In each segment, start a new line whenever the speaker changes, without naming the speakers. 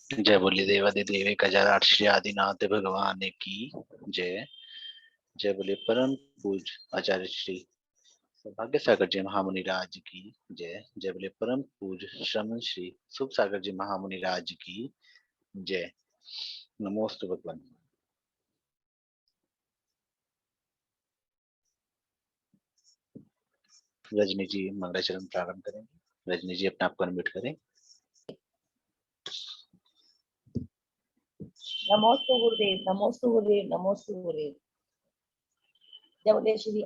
जय बोले देवादिदेव गजानन श्री आदिनाथ भगवान की जय। जय बोले परम पूज आचार्य श्री सौभाग्य सागर जी महामुनि राज की जय। जय बोले परम पूज श्रमण श्री शुभ सागर जी महामुनि राज की जय। नमोस्तु भगवान। रजनी जी मंगलाचरण प्रारंभ करेंगे। रजनी जी अपने आप को अनम्यूट करें।
नमोस्तु गुरुदेव, नमोस्तु गुरुदेव, नमोस्तु गुरुदेव। जय बोले श्री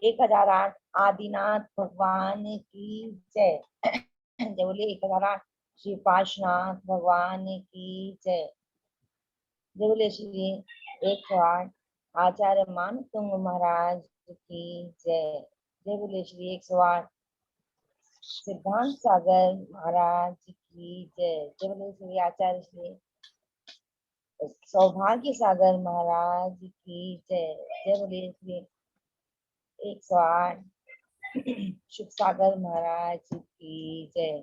1008 आदिनाथ भगवान की जय। जय बोले 1008 श्री पार्श्वनाथ भगवान की जय। जय बोले श्री 108 आचार्य मानतुंग महाराज की जय। जय बोले श्री 108 सिद्धांत सागर महाराज की जय। जय बोले श्री आचार्य श्री सौभाग्य सागर महाराज की जय। जय बोले श्री 108 शुभ सागर महाराज की जय।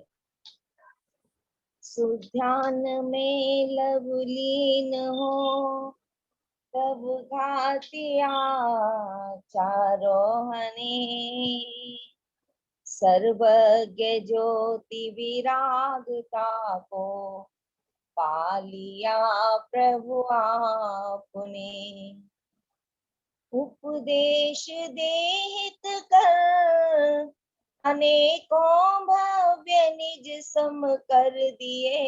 सुध्यान में लवलीन हो तब घातिया चारोहने, सर्वज्ञ ज्योति विरागता को पालिया प्रभु आपने। उपदेश देहित कर अनेकों भव्य निज सम कर दिए,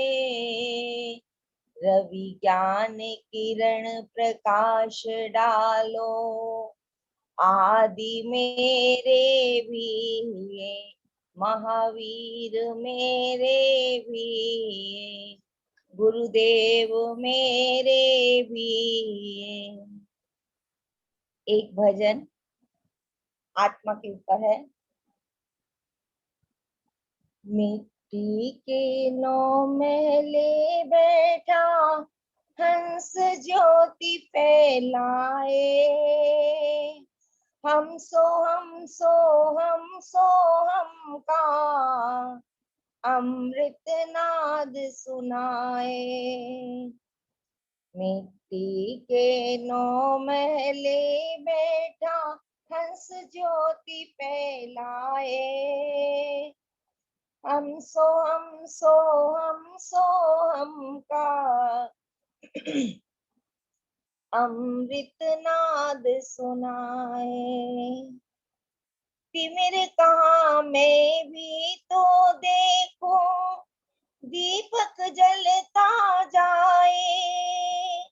रवि ज्ञान किरण प्रकाश डालो आदि मेरे भी ये, महावीर मेरे भी ये, गुरुदेव मेरे भी ये। एक भजन आत्मा के ऊपर है। मिट्टी के नौ महले बैठा हंस ज्योति फैलाए, हम सो हम सो हम सो हम का अमृत नाद सुनाए। मिट्टी के नौ महले बैठा हंस ज्योति फैलाए, हम सो हम सो हम सो हम का अमृत नाद सुनाए। तिमिर कहाँ मैं भी तो देखो दीपक जलता जाए,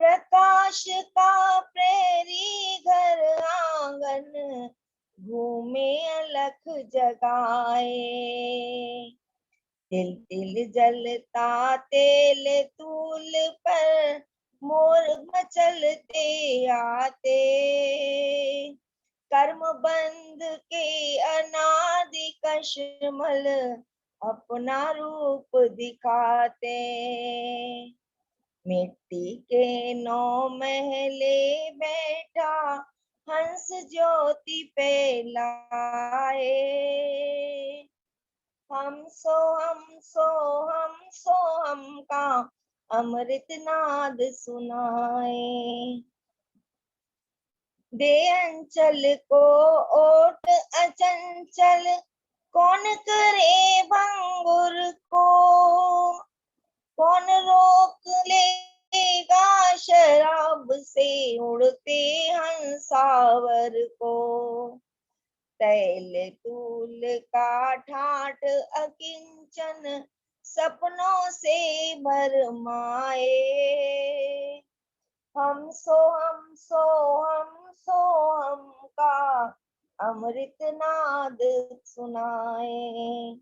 प्रकाश का प्रेरी घर आंगन घूमे अलख जगाए। तिल तिल जलता तेल तूल पर मोर मचलते आते, कर्म बंध के अनादि कशमल अपना रूप दिखाते। मिट्टी के नौ महले बैठा हंस ज्योति फैलाए, हम सो हम सो हम सो हम का अमृत नाद सुनाए। दे अंचल को ओट अचंचल कौन करे भंगुर को, कौन रोक लेगा शराब से उड़ते हंसावर को। तैल तूल का ठाठ अकिंचन सपनों से भरमाए, हम सो हम सो हम सो हम का अमृत नाद सुनाए।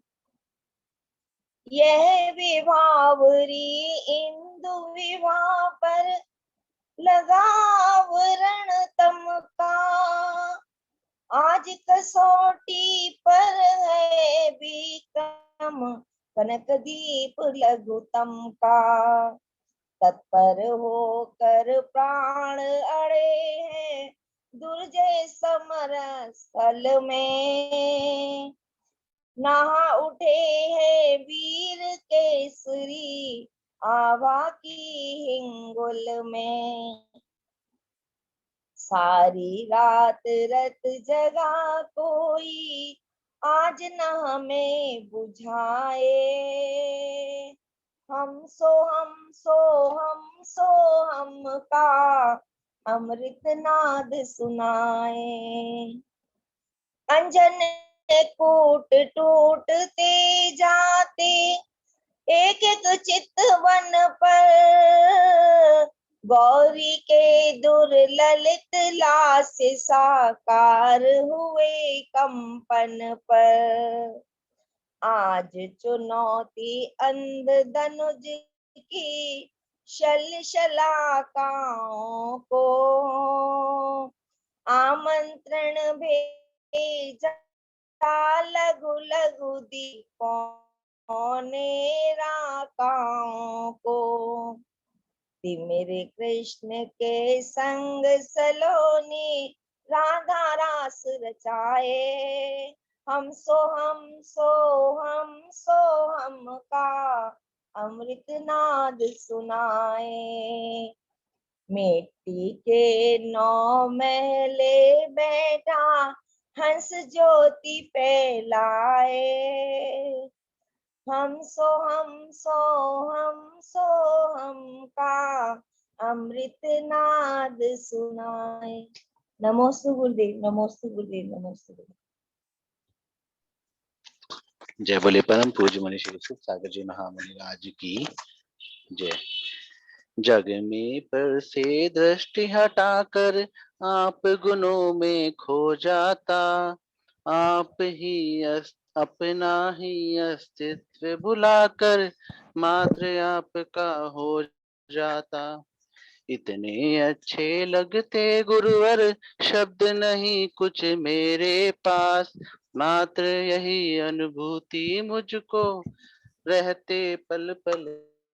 यह विभावरी इंदु विवाह पर लगा आवरण तम का, आज कसौटी पर है विक्रम कनक दीप लघुतम का। तत्पर होकर प्राण अड़े हैं दुर्जय समर स्थल में, नहा उठे हैं वीर केसरी आभा की हिंगुल में। सारी रात रत जगा कोई आज न हमें बुझाए। हम सो हम सो हम सो हम का अमृत नाद सुनाए। अंजन कूट टूटते जाते एक एक चितवन पर। गौरी के दुर्ललित लाश साकार हुए कंपन पर। आज चुनौती अंध धनुज की शल शलाकाओं को। आमंत्रण भेजा लघु लघु दीपों ने राकाओं को। मेरे कृष्ण के संग सलोनी राधा रास रचाए। हम सो हम सो हम सो हम का अमृत नाद सुनाए। मिट्टी के 9 महले बैठा हंस ज्योति फैलाए। हम सो हम सो हम सो हम का अमृत नाद सुनाए। नमोस्तु गुरुदेव, नमोस्तु गुरुदेव, नमोस्तु गुरुदेव।
जय बोले परम पूज्य मनीष सुख सागर जी महामुनि राज की जय। जग में पर से दृष्टि हटाकर आप गुणों में खो जाता। आप ही अपना ही अस्तित्व भुलाकर मात्र आपका हो जाता। इतने अच्छे लगते गुरुवर शब्द नहीं कुछ मेरे पास। मात्र यही अनुभूति मुझको रहते पल पल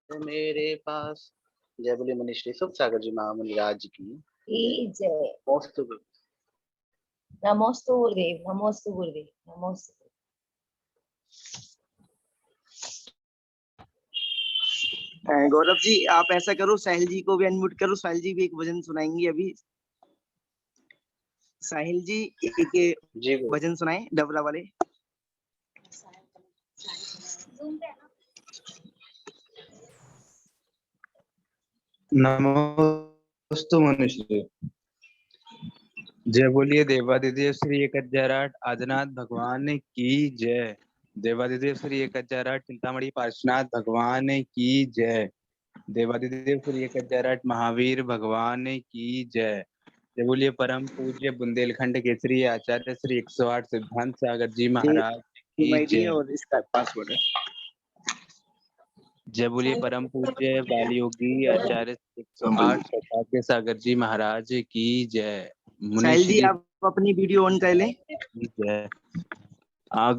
मेरे पास। जय बोले मनीष श्री सुख सागर जी महामुनि राज की
जय। नमोस्तु गुरुदेव, नमोस्तु गुरुदेव, नमोस्तु।
गौरव जी आप ऐसा करो, साहिल जी को भी अनम्यूट करो। साहिल जी भी एक भजन सुनाएंगे अभी। साहिल जी एक भजन सुनाए डबरा वाले।
नमोस्तु मनुष्य। जय बोलिए देवादिदेव श्री 1008 आदिनाथ भगवान की जय। देवादिदेव श्री 1008 चिंतामणि पार्श्वनाथ भगवान की जय। देवादिदेव श्री 1008 महावीर भगवान की जय। जय बोलिए परम पूज्य बुंदेलखंड केसरी आचार्य श्री 108 सिद्धांत सागर जी महाराज की जय।
और इसका पासवर्ड है।
जय बोलिए परम पूज्य बालयोगी आचार्य 108 सौभाग्य सागर जी महाराज की जय।
साहिल जी आप अपनी वीडियो ऑन कर लें।
जय।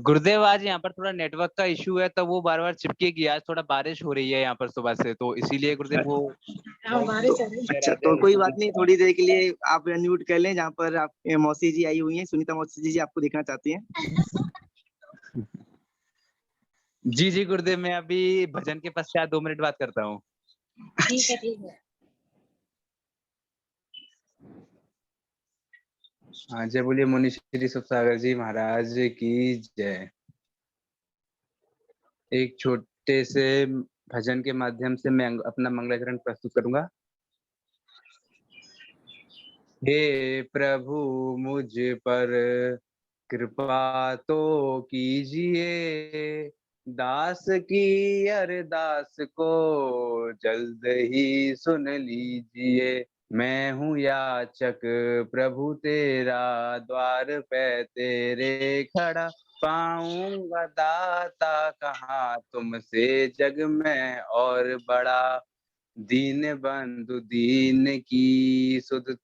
गुरुदेव आज यहाँ पर थोड़ा नेटवर्क का इशू है तो वो बार बार चिपके गया। आज थोड़ा बारिश हो रही है यहाँ पर सुबह से, तो इसीलिए गुरुदेव वो
अच्छा तो कोई बात नहीं, थोड़ी देर के लिए आप अनम्यूट कर लें। जहाँ पर आप मौसी जी आई हुई हैं, सुनीता मौसी जी आपको देखना चाहती हैं।
जी जी गुरुदेव, मैं अभी भजन के पश्चात 2 मिनट बात करता हूँ।
ठीक है, ठीक है।
हाँ जय बोलिए मुनि श्री सुख सागर जी महाराज की जय। एक छोटे से भजन के माध्यम से मैं अपना मंगलाचरण प्रस्तुत करूंगा। हे प्रभु मुझ पर कृपा तो कीजिए, दास की अरदास को जल्द ही सुन लीजिए। मैं हूँ याचक प्रभु तेरा, द्वार पे तेरे खड़ा, पाऊंगा दाता कहाँ तुमसे जग में और बड़ा। दीन बंधु दीन की सुध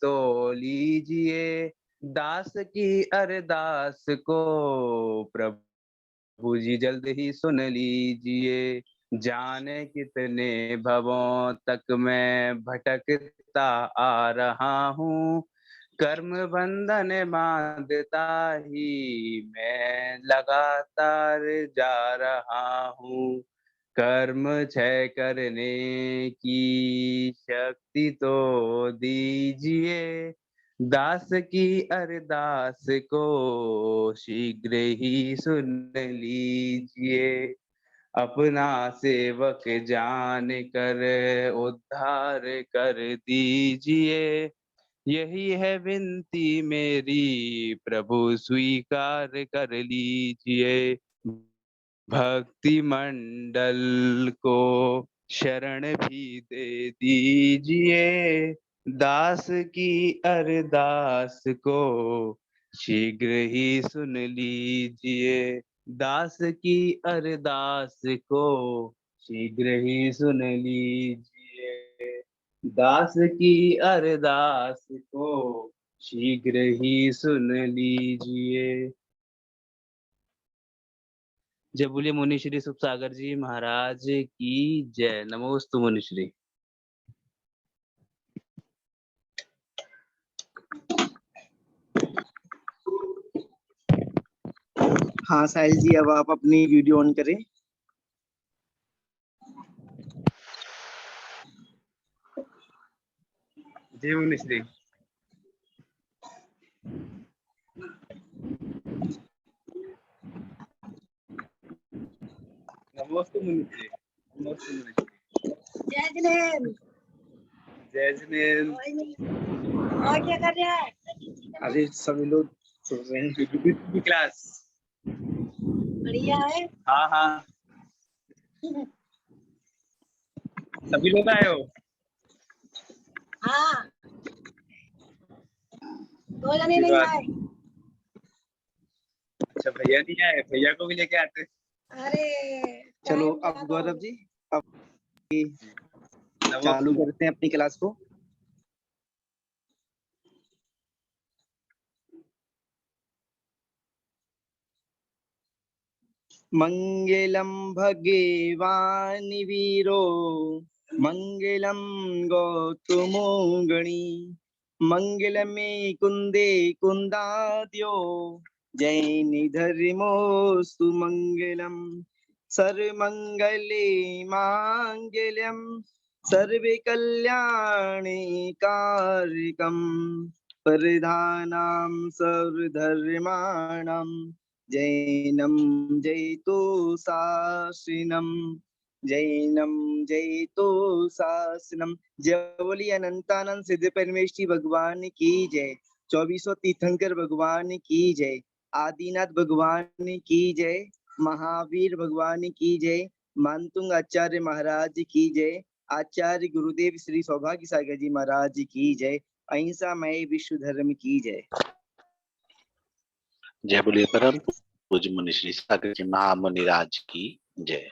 तो लीजिए, दास की अरदास को प्रभु जी जल्द ही सुन लीजिए। जाने कितने भवों तक मैं भटकता आ रहा हूँ, कर्म बंधन बांधता ही मैं लगातार जा रहा हूँ। कर्म क्षय करने की शक्ति तो दीजिए, दास की अरदास को शीघ्र ही सुन लीजिए। अपना सेवक जान कर उद्धार कर दीजिए। यही है विनती मेरी, प्रभु स्वीकार कर लीजिए। भक्ति मंडल को शरण भी दे दीजिए, दास की अरदास को शीघ्र ही सुन लीजिए। दास की अरदास को शीघ्र ही सुन लीजिए। दास की अरदास को शीघ्र ही सुन लीजिए। जय बोलिए मुनि श्री सुख सागर जी महाराज की जय। नमोस्तु मुनि श्री।
हाँ साहिल जी, अब आप अपनी वीडियो ऑन करें।
जय मुनि श्री। नमोस्तु मुनि श्री। नमोस्तु मुनि श्री।
जय जिनेंद्र।
जय जिनेंद्र।
और क्या कर रहा है?
अरे सभी लोग सुन रहे हैं।
क्लास
बढ़िया है।
हाँ हाँ सभी लोग आए हो।
हाँ, 2 जने
अच्छी
नहीं
बात।
आए।
अच्छा भैया नहीं आए, भैया को भी लेके आते।
अरे
चलो
टाइम
अब
लगा
गौरव जी, अब
नमोस्तु।
चालू करते हैं अपनी क्लास को। मंगलम भगवान वीरो, मंगलम गौतमो गणी, मंगलमे कुंदे कुंदाद्यो, जैनि धर्मोस्तु मंगलम। सर्वमंगले मांगल्यम, सर्वे कल्याणे कारकम, प्रधानां सर्वधर्माणां जैनम जयतु शास्त्रिनम, जैनम जयतु शास्त्रिनम। जय बोली अनंतानंद सिद्ध परमेश्वरी भगवान की जय। 2400 तीर्थंकर भगवान की जय। आदिनाथ भगवान की जय। महावीर भगवान की जय। मानतुंग आचार्य महाराज की जय। आचार्य गुरुदेव श्री सौभाग्य सागर जी महाराज की जय। अहिंसा मय विश्व धर्म की जय।
जय बोलिए परम पूज्य मुनि श्री सागर जी महामुनिराज की जय।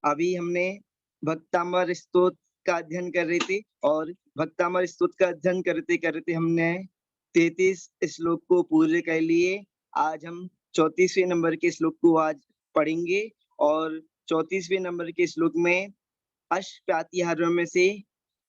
अभी हमने भक्तामर स्तोत्र का अध्ययन कर रहे थे और भक्तामर स्तोत्र का अध्ययन करते करते हमने 33 श्लोक को पूरे कर लिए। आज हम 34वें नंबर के श्लोक को आज पढ़ेंगे और 34वें नंबर के श्लोक में अष्टप्रातिहार्यों में से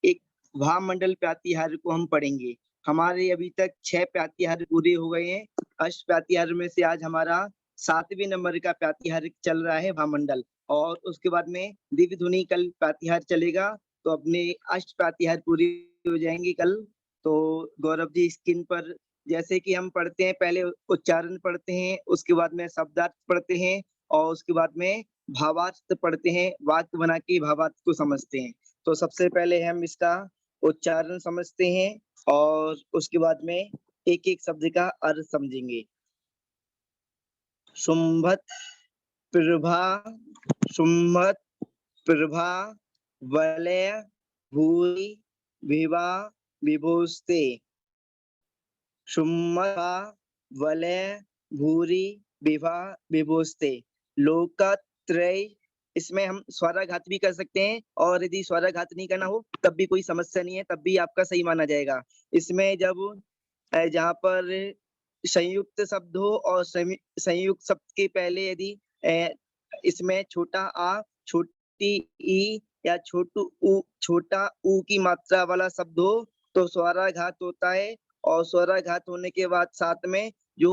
एक भामंडल प्रातिहार्य को हम पढ़ेंगे। हमारे अभी तक 6 प्रातिहार्य पूरे हो गए हैं। अष्टप्रातिहार्य में से आज हमारा 7वें नंबर का प्रातिहार्य चल रहा है भामंडल, और उसके बाद में दिव्य ध्वनि कल प्रातिहार्य चलेगा, तो अपने अष्ट प्रातिहार्य पूरी हो जाएंगे कल। तो गौरव जी स्क्रीन पर जैसे कि हम पढ़ते हैं, पहले उच्चारण पढ़ते हैं, उसके बाद में शब्दार्थ पढ़ते हैं और उसके बाद में भावार्थ पढ़ते हैं, वाक्य बना के भावार्थ को समझते हैं। तो सबसे पहले हम इसका उच्चारण समझते हैं और उसके बाद में एक एक शब्द का अर्थ समझेंगे। शुंभत प्रभा, शुंभत प्रभा, वलय भूरि विभा विभूस्ते। शुंभा वलय भूरि विभा विभूस्ते। लोकत्रय, इसमें हम स्वराघात भी कर सकते हैं और यदि स्वराघात नहीं करना हो तब भी कोई समस्या नहीं है, तब भी आपका सही माना जाएगा। इसमें जब जहाँ पर संयुक्त शब्द हो और संयुक्त शब्द के पहले यदि इसमें छोटा आ, छोटी ई या छोटा ऊ की मात्रा वाला शब्द हो तो स्वराघात होता है और स्वराघात होने के बाद साथ में जो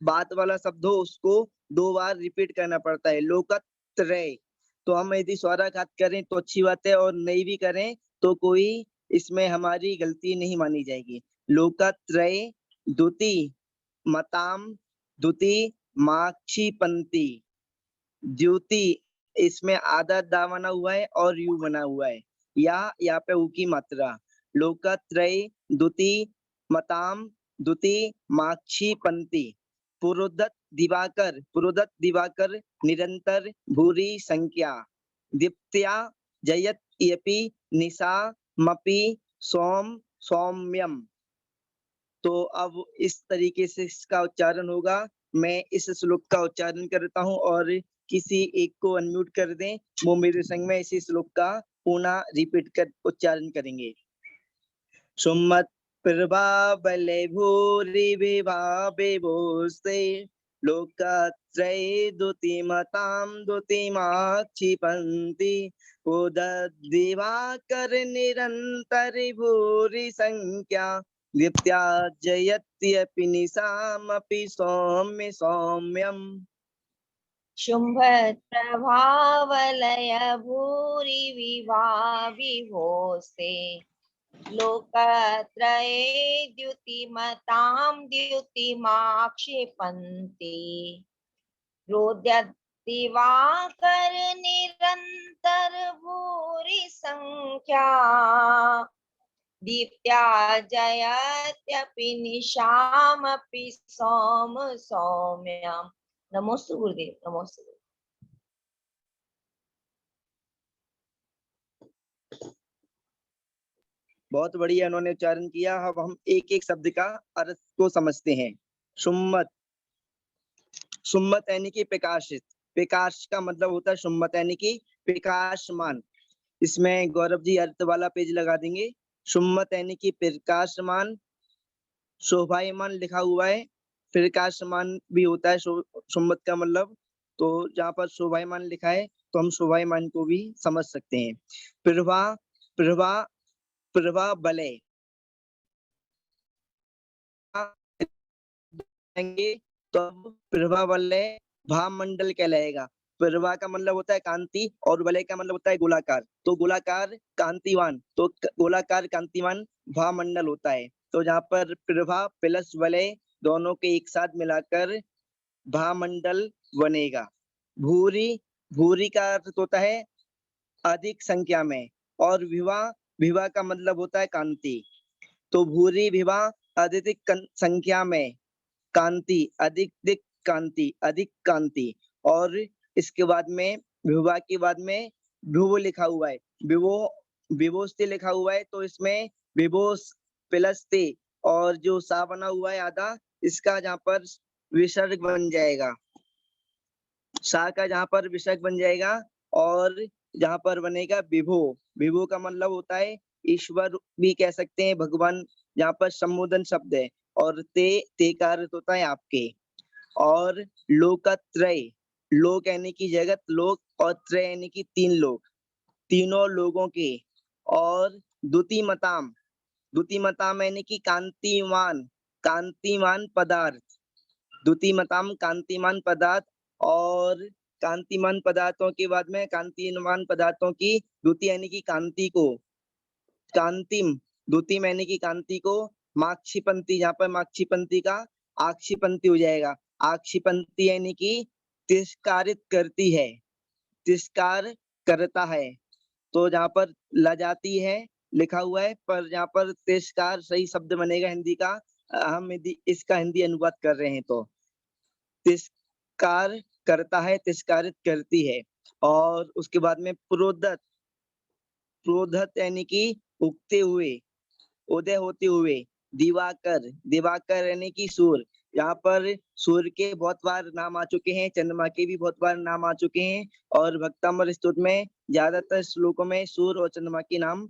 बात वाला शब्द हो उसको 2 बार रिपीट करना पड़ता है। लोकत्रय, तो हम यदि स्वराघात करें तो अच्छी बात है और नहीं भी करें तो कोई इसमें हमारी गलती नहीं मानी जाएगी। लोकत्रय द्युति मताम द्युति माक्षी पंक्ति। द्युति इसमें आधा दा बना हुआ है और यू बना हुआ है, या यहाँ पे ऊ की मात्रा। लोकत्रय द्युति मताम द्युति माक्षी पंक्ति। पुरोदत दिवाकर निरंतर भूरी संख्या। दीप्त्या जयत्यपि निशा मपि सोम सौम्यम। तो अब इस तरीके से इसका उच्चारण होगा। मैं इस श्लोक का उच्चारण करता हूँ और किसी एक को अनम्यूट कर दें, वो मेरे संग में इसी श्लोक का पुनः रिपीट कर उच्चारण करेंगे। सुमत प्रभाबले भूरि विभाविभूस्ते लोकत्रय द्युतिमतां द्युतिमाक्षिपन्ति। उदद्दिवाकर निरन्तर भूरि संख्या। दीप्त्या जयत्यपि निशामपि सौम्य सौम्यम्।
शुंभ प्रभावलय भूरि विभाविभोस्ते लोकत्रये द्युतिमतां द्युतिमाक्षिपन्ति। रोद्यद्दिवाकर निरन्तर भूरि संख्या। दीप्त्या जयत्यपि निशामपि सौम सौम्यम्। नमोस्तु गुरुदेव, नमोस्तु गुरुदेव।
बहुत बढ़िया उन्होंने उच्चारण किया। अब हम एक एक शब्द का अर्थ को समझते हैं। सुम्मत, सुम्मत यानी कि प्रकाशित। प्रकाश का मतलब होता है सुम्मत यानी कि प्रकाशमान। इसमें गौरव जी अर्थ वाला पेज लगा देंगे। सुम्मत यानी कि प्रकाशमान, शोभायमान लिखा हुआ है, प्रकाशमान भी होता है सुम्मत का मतलब। तो जहाँ पर शोभायमान लिखा है तो हम शोभायमान को भी समझ सकते हैं। प्रभा प्रभा प्रभा बलय तो प्रभा वलय भामंडल कहलाएगा। प्रभा का मतलब होता है कांति और वलय का मतलब होता है गोलाकार। तो गोलाकार कांतिवान, तो गोलाकार कांतिवान भामंडल होता है। तो जहाँ पर प्रभा प्लस वलय दोनों के एक साथ मिलाकर भामंडल बनेगा। भूरी, भूरी का अर्थ होता है अधिक संख्या में, और विवाह, विवाह का मतलब होता है कांति। तो भूरी विवाह अधिक संख्या में कांति, अधिक कांति, अधिक कांति। और इसके बाद में विवाह के बाद में भ्रुव लिखा हुआ है, विभोस्ते लिखा हुआ है। तो इसमें विभोस प्लस ते और जो सा बना हुआ है आधा, इसका जहाँ पर विसर्ग बन जाएगा, सा का जहाँ पर विसर्ग बन जाएगा और जहाँ पर बनेगा विभो। विभो का मतलब होता है ईश्वर भी कह सकते हैं, भगवान, जहाँ पर संबोधन शब्द है। और ते का अर्थ होता है आपके। और लोकत्रय, लोक यानी कि जगत, लोक, और त्रय यानी कि 3 लोग, तीनों लोगों के। और द्युतिमताम, द्युतिमताम यानी कि कांतिमान, कांतिमान पदार्थ। द्युतिमताम कांतिमान पदार्थ। और कांतिमान पदार्थों के बाद में कांतिमान पदार्थों की द्युति यानी कि कांति को, कांतिम, द्युति यानी कि कांति को माक्षिपंथी, जहाँ पर माक्षिपंथी का आक्षिपंथी हो जाएगा। आक्षिपंथी यानी कि तिरस्कारित करती है, तिरस्कार करता है। तो जहाँ पर लजाती है लिखा हुआ है, पर जहाँ पर तिरस्कार सही शब्द बनेगा हिंदी का। हम यदि इसका हिंदी अनुवाद कर रहे हैं तो तिरस्कार करता है, तिरस्कारित करती है। और उसके बाद में प्रोदत, प्रोदत यानी कि उगते हुए, उदय होते हुए। दिवाकर, दिवाकर यानी कि सूर्य। यहाँ पर सूर्य के बहुत बार नाम आ चुके हैं, चंद्रमा के भी बहुत बार नाम आ चुके हैं। और भक्तामृत स्तोत्र में ज्यादातर श्लोकों में सूर्य और चंद्रमा के नाम,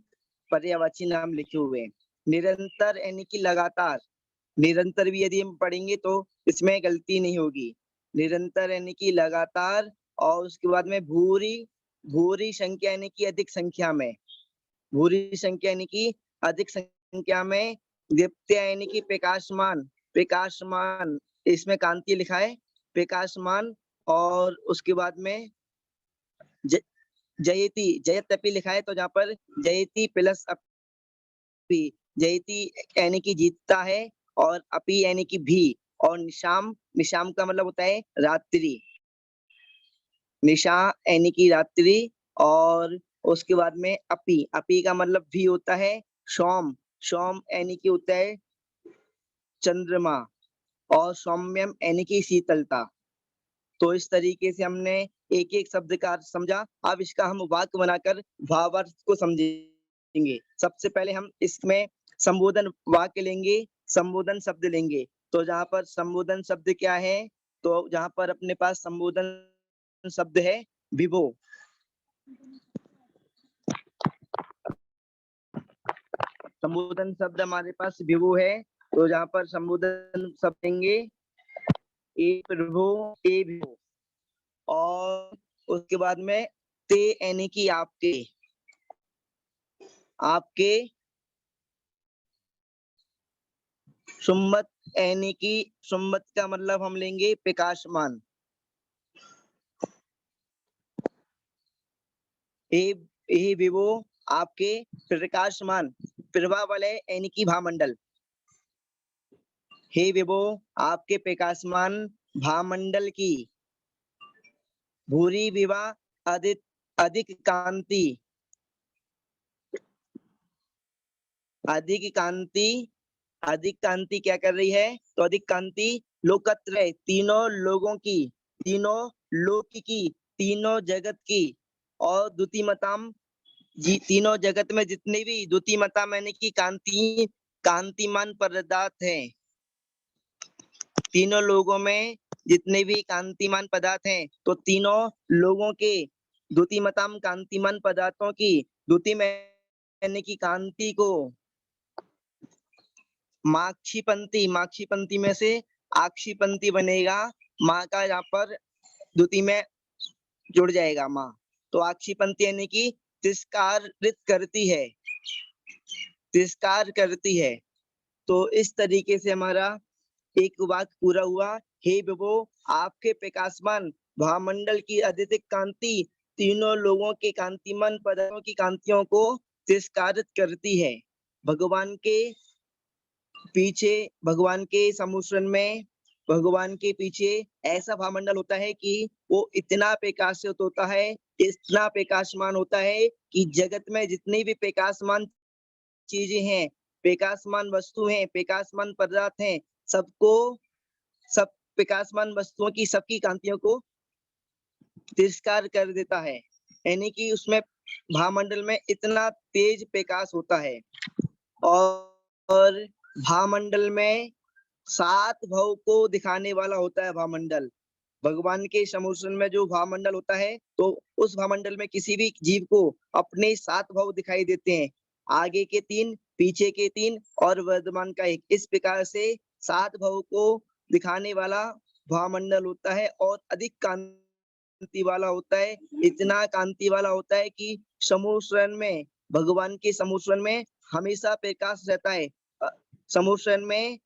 पर्यायवाची नाम लिखे हुए हैं। निरंतर यानी कि लगातार, निरंतर भी यदि हम पढ़ेंगे तो इसमें गलती नहीं होगी। निरंतर यानी कि लगातार। और उसके बाद में भूरी, भूरी संख्या यानी कि अधिक संख्या में, भूरी संख्या यानी कि अधिक संख्या संख्या में दीप्त्या यानी कि प्रकाशमान, प्रकाशमान इसमें कांति लिखा है प्रकाशमान, और उसके बाद में जयति, जयत अपि लिखा है, तो जहाँ पर जयति प्लस अपि, जयति यानी कि जीतता है और अपि यानी कि भी, और निशाम, निशाम का मतलब होता है रात्रि, निशा यानी कि रात्रि, और उसके बाद में अपि, अपि का मतलब भी होता है सोम, सोम यानी कि होता है चंद्रमा, और सौम्यम यानी कि शीतलता। तो इस तरीके से हमने एक एक शब्द का अर्थ समझा। अब इसका हम वाक्य बनाकर भावार्थ को समझेंगे। सबसे पहले हम इसमें संबोधन वाक्य लेंगे, संबोधन शब्द लेंगे। तो जहाँ पर संबोधन शब्द क्या है, तो जहाँ पर अपने पास संबोधन शब्द है विभो, संबोधन शब्द हमारे पास विभो है। तो जहाँ पर संबोधन शब्द लेंगे ए प्रभु, ए विभो, और उसके बाद में ते यानी कि आपके, आपके, सुम्मत यानी कि सुम्मत का मतलब हम लेंगे प्रकाशमान, हे विभो आपके प्रकाशमान, प्रभा वाले यानी कि भामंडल, हे विभो आपके प्रकाशमान भामंडल की, भूरी विभा अधिक, अधिक कांति, अधिक कांति, अधिक कांति क्या कर रही है, तो अधिक कांति लोकत्र है, तीनों लोगों की, तीनों लोक की, तीनों जगत की, और द्युतिमताम जी, तीनों जगत में जितने भी द्युतिमताम यानी कि कांति, कांतिमान पदार्थ हैं, तीनों लोगों में जितने भी कांतिमान पदार्थ हैं, तो तीनों लोगों के द्युतिमताम कांतिमान पदार्थों की द्युतिम यानी कि कांति को माक्षिपंथी, माक्षिपंथी में से आक्षिपंथी बनेगा, माँ का यहाँ पर द्युति में जुड़ जाएगा माँ, तो आक्षिपंथी यानी कि तिरस्कारित करती है, तिरस्कार करती है। तो इस तरीके से हमारा एक वाक्य पूरा हुआ। हे विभो आपके प्रकाशमान भामंडल की अत्यधिक कांति तीनों लोगों के कांतिमान पदार्थों की कांतियों को तिरस्कारित करती है। भगवान के पीछे, भगवान के समुद्रण में, भगवान के पीछे ऐसा भामंडल होता है कि वो इतना प्रकाशित होता है, इतना प्रकाशमान होता है कि जगत में जितनी भी प्रकाशमान चीजें हैं, प्रकाशमान वस्तु हैं, प्रकाशमान पदार्थ हैं, सबको, सब प्रकाशमान वस्तुओं की सबकी कांतियों को तिरस्कार कर देता है, यानी कि उसमें भामंडल में इतना तेज प्रकाश होता है। और भामंडल में 7 भव को दिखाने वाला होता है भामंडल। भगवान के समुद्र में जो भामंडल होता है, तो उस भामंडल में किसी भी जीव को अपने 7 भव दिखाई देते हैं, आगे के 3, पीछे के 3 और वर्तमान का 1। इस प्रकार से 7 भव को दिखाने वाला भामंडल होता है, और अधिक कांति वाला होता है, इतना कांति वाला होता है कि समुद्र में, भगवान के समुद्र में हमेशा प्रकाश रहता है। समुद्र में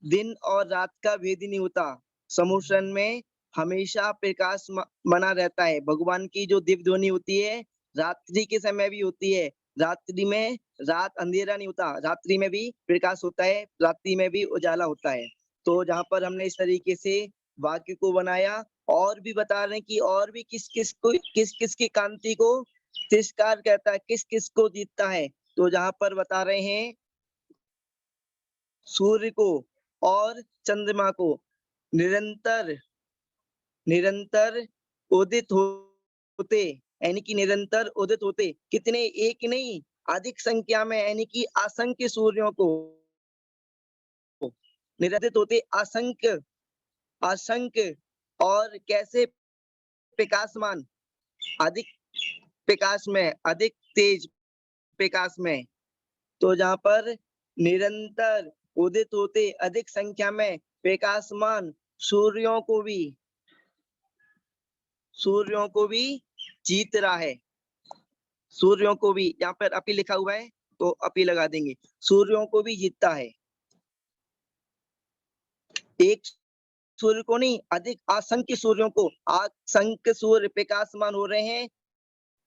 दिन और रात का भेद नहीं होता, समुद्र में हमेशा प्रकाश बना रहता है। भगवान की जो दिव्य ध्वनि होती है रात्रि के समय भी होती है, रात्रि में, रात अंधेरा नहीं होता, रात्रि में भी प्रकाश होता है, रात्रि में भी उजाला होता है। तो जहाँ पर हमने इस तरीके से वाक्य को बनाया, और भी बता रहे हैं कि और भी किस किस को, किस किस की कांति को तिरस्कार करता है, किस किस को जीतता है। तो जहाँ पर बता रहे हैं सूर्य को और चंद्रमा को निरंतर, निरंतर उदित होते, यानी कि निरंतर उदित होते, कितने, एक नहीं अधिक संख्या में, यानी कि असंख्य सूर्यों को निरंतर होते, असंख्य, असंख्य, और कैसे प्रकाशमान, अधिक प्रकाश में, अधिक तेज प्रकाश में। तो जहाँ पर निरंतर उदित होते अधिक संख्या में प्रकाशमान सूर्यों को भी, सूर्यों को भी जीत रहा है, सूर्यों को भी। यहाँ पर अपि लिखा हुआ है, तो अपी लगा देंगे। सूर्यों को भी जीतता है। एक सूर्य को नहीं, अधिक असंख्य सूर्यों को, असंख्य सूर्य प्रकाशमान हो रहे हैं,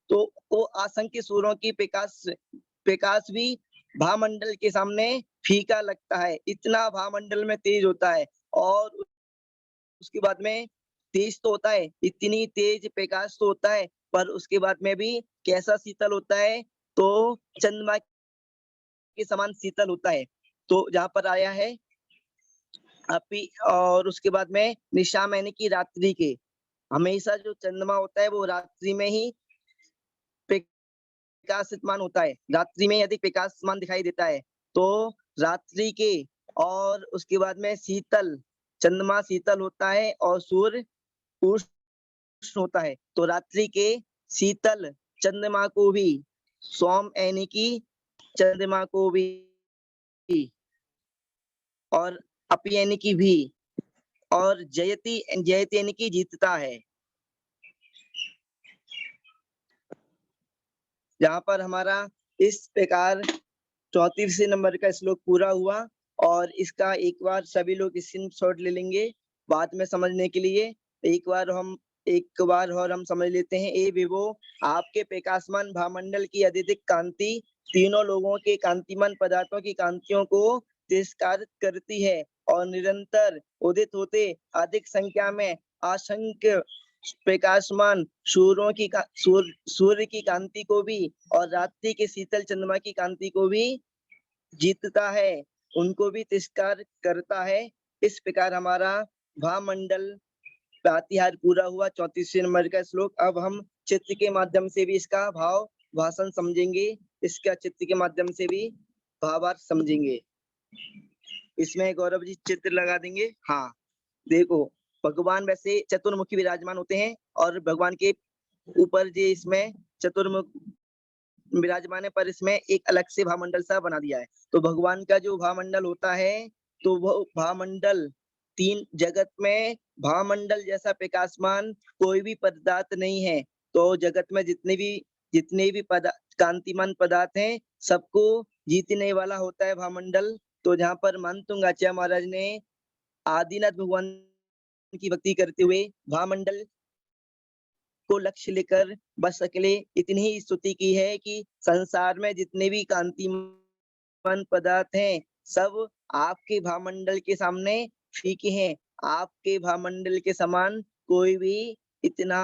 तो वो असंख्य सूर्यों की प्रकाश भी भामंडल के सामने फीका लगता है। इतना भामंडल में तेज होता है। और उसके बाद में तेज तो होता है, इतनी तेज प्रकाश तो होता है, पर उसके बाद में भी कैसा शीतल होता है, तो चंद्रमा के समान शीतल होता है। तो जहाँ पर आया है अपी, और उसके बाद में निशाम यानी कि रात्रि के, हमेशा जो चंद्रमा होता है वो रात्रि में ही प्रकाशमान होता है, रात्रि में अधिक प्रकाशमान दिखाई देता है। तो रात्रि के, और उसके बाद में शीतल, चंद्रमा शीतल होता है और सूर्य उष्ण होता है। तो रात्रि के शीतल चंद्रमा को भी, सोम यानी कि चंद्रमा को भी, और अपी यानी कि भी, और जयति जयति यानी कि जीतता है। यहाँ पर हमारा इस प्रकार 34वें नंबर का श्लोक पूरा हुआ। और इसका एक बार सभी लोग स्क्रीनशॉट ले लेंगे बाद में समझने के लिए। एक बार और हम समझ लेते हैं। ए विभो, आपके प्रकाशमान भामंडल की अत्यधिक कांति तीनों लोगों के कांतिमान पदार्थों की कांतियों को तिरस्कार करती है और निरंतर उदित होते अधिक संख्या में असंख्य प्रकाशमान सूर्य की कांति को भी और रात्रि के शीतल चंद्रमा की कांति को भी जीतता है, उनको भी तिरस्कार करता है। इस प्रकार हमारा भामंडल प्रातिहार पूरा हुआ। 34वें नंबर का श्लोक। अब हम चित्र के माध्यम से भी इसका भाव भाषण समझेंगे, इसका चित्र के माध्यम से भी भावार्थ समझेंगे। इसमें गौरव जी चित्र लगा देंगे। हाँ देखो, भगवान वैसे चतुर्मुखी विराजमान होते हैं और भगवान के ऊपर जो इसमें चतुर्मुख विराजमान है, पर इसमें एक अलग से भामंडल सा बना दिया है। तो भगवान का जो भामंडल होता है, तो वो भामंडल तीन जगत में भामंडल जैसा प्रकाशमान कोई भी पदार्थ नहीं है। तो जगत में जितने भी कांतिमान पदार्थ हैं, सबको जीतने वाला होता है भामंडल। तो जहाँ पर मानतुंग आचार्य महाराज ने आदिनाथ भगवान की भक्ति करते हुए भामंडल को लक्ष्य लेकर बस अकेले इतनी ही स्तुति की है कि संसार में जितने भी कांतिमान पदार्थ हैं, सब आपके भामंडल के सामने फीके हैं। आपके भामंडल के समान कोई भी इतना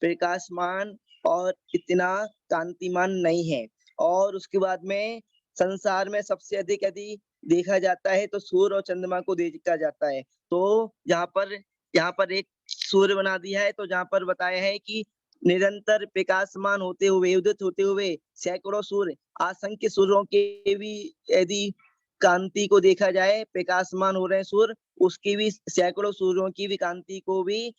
प्रकाशमान और इतना कांतिमान नहीं है। और उसके बाद में संसार में सबसे अधिक यदि देखा जाता है तो सूर्य और चंद्रमा को देखा जाता है। तो यहाँ पर एक सूर्य बना दिया है। तो जहाँ पर बताया है कि निरंतर प्रकाशमान होते हुए, उदित होते हुए सैकड़ों सूर्य, असंख्य सूर्यों के भी यदि कांति को देखा जाए, प्रकाशमान हो रहे हैं सूर्य, उसकी भी सैकड़ों सूर्यों की भी कांति को भी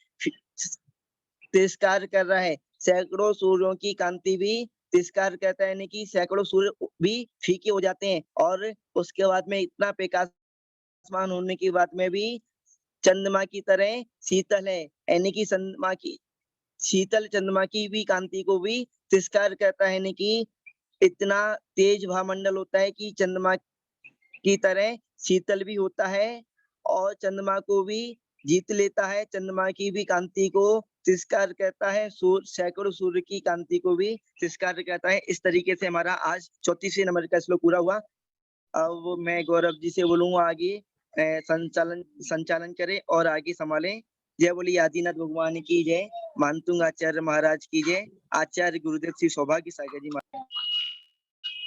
तिरस्कार कर रहा है। सैकड़ों सूर्यों की कांति भी तिरस्कार करता है, यानी कि सैकड़ों सूर्य भी फीके हो जाते हैं। और उसके बाद में इतना प्रकाशमान होने के बाद में भी चंद्रमा की तरह शीतल है, यानी कि शीतल चंद्रमा की भी कांति को भी तिरस्कार करता है, यानी कि इतना तेज भामंडल होता है कि चंद्रमा की तरह शीतल भी होता है और चंद्रमा को भी जीत लेता है। चंद्रमा की भी कांति को तिरस्कार करता है, सैकड़ों सूर्य की कांति को भी तिरस्कार करता है। इस तरीके से हमारा आज 34वें नंबर का श्लोक पूरा हुआ। अब मैं गौरव जी से बोलूंगा आगे संचालन करें और आगे संभालें। जय बोली आदिनाथ भगवान की जय, मानतुंग आचार्य महाराज की जय, आचार्य गुरुदेव श्री सौभाग्य सागर जी महाराज,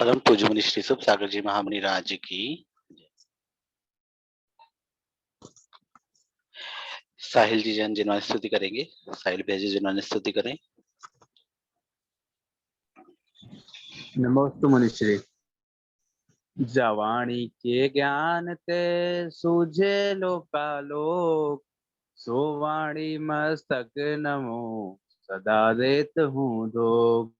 परम पूज्य मुनि श्री शुभ सागर जी महामुनि राज की। साहिल जी जन जिन्होंने स्तुति करेंगे, साहिल भेजी जिन्होंने स्तुति करें।
नमोस्तु मुनिश्री। जवानी के ज्ञान ते सूझे लोकालोक, सोवाणी मस्तक नमो सदा देत हूँ दोग।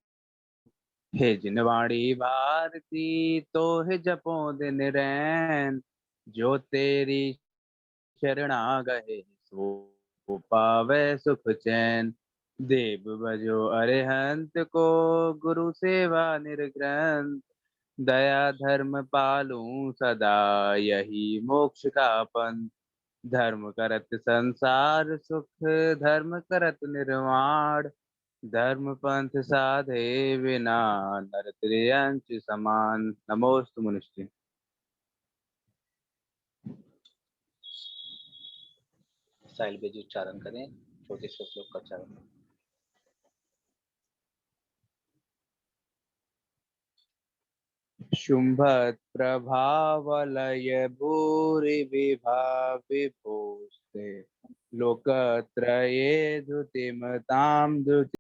हे जिनवाणी भारती तो है जपो दिन रैन, जो तेरी शरणा गए सो पावे सुख चैन। देव बजो अरिहंत को गुरु सेवा निर्ग्रंथ, दया धर्म पालूं सदा, यही मोक्ष का पंथ। धर्म करत संसार सुख, धर्म करत निर्वाण। धर्म पंथ साधे बिना, नर त्रियंच समान। नमोस्तु मुनिश्री।
साहिल बेजी उच्चारण करें 34वें श्लोक का उच्चारण।
शुंभत प्रभावलय भूरि विभा विभूस्ते, लोकत्रये द्युतिमतां द्युति।